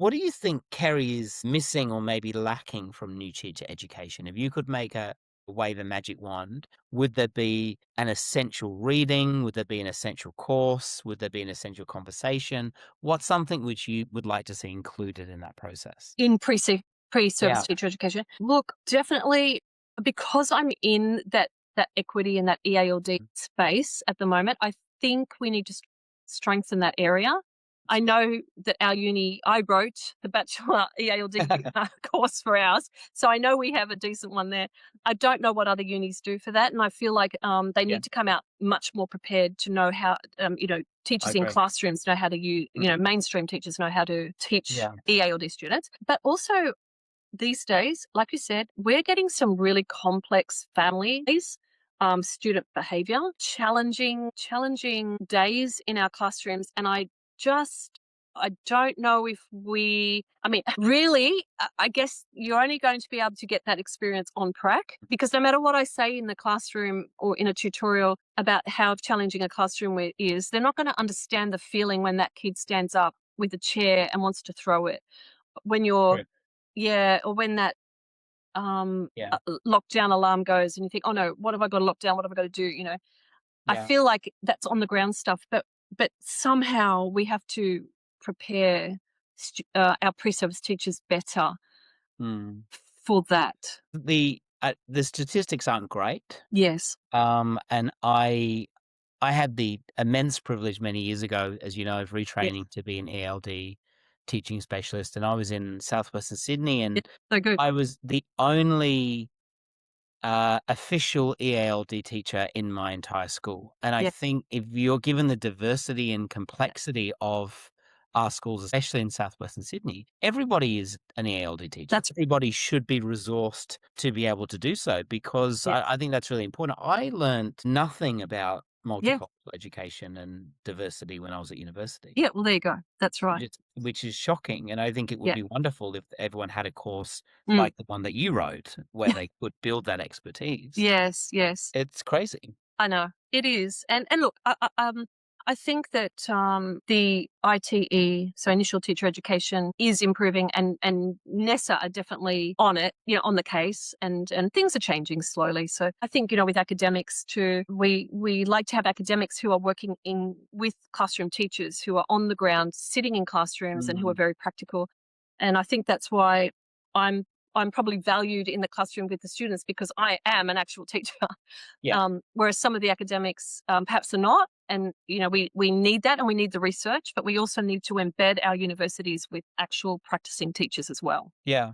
What do you think Kerry is missing or maybe lacking from new teacher education? If you could make a wave a magic wand, would there be an essential reading? Would there be an essential course? Would there be an essential conversation? What's something which you would like to see included in that process? In pre-service Yeah. teacher education. Look, definitely because I'm in that equity and that EALD space at the moment, I think we need to strengthen that area. I know that our uni, I wrote the bachelor EALD course for ours, so I know we have a decent one there. I don't know what other unis do for that, and I feel like they Yeah, need to come out much more prepared to know how, I teachers in agree. classrooms know how to use, Mm, mainstream teachers know how to teach yeah. EALD students, but also these days, like you said, we're getting some really complex families, student behavior, challenging days in our classrooms. And I don't know if I mean, really, I guess you're only going to be able to get that experience on prac because no matter what I say in the classroom or in a tutorial about how challenging a classroom is, they're not going to understand the feeling when that kid stands up with a chair and wants to throw it. When you're Right. Yeah, or when that, Yeah. lockdown alarm goes and you think, "Oh, no, what have I got to lock down? What have I got to do?" I Yeah. feel like that's on the ground stuff, but somehow we have to prepare our pre-service teachers better Mm. for that. The statistics aren't great. Yes. And I had the immense privilege many years ago, as you know, of Yes. retraining to be an ELD teaching specialist, and I was in southwestern Sydney, Yeah. and So good. I was the only official EALD teacher in my entire school. And I Yeah. think if you're given the diversity and complexity of our schools, especially in southwestern Sydney, everybody is an EALD teacher. That's Everybody should be resourced to be able to do so because yeah. I think that's really important. I learned nothing about Yeah. multicultural education and diversity when I was at university. Yeah, well, there you go. That's right. Which is shocking, and I think it would Yeah. be wonderful if everyone had a course Mm. like the one that you wrote, where they could build that expertise. Yes, yes. It's crazy. I know it is, and look, I think that the ITE, so initial teacher education, is improving, and NESA are definitely on it, on the case, and things are changing slowly. So I think with academics too, we like to have academics who are working in with classroom teachers who are on the ground, sitting in classrooms, and who are Mm, very practical. And I think that's why I'm I'm probably valued in the classroom with the students because I am an actual teacher. yeah, Whereas some of the academics perhaps are not. And, we need that and we need the research, but we also need to embed our universities with actual practicing teachers as well. yeah.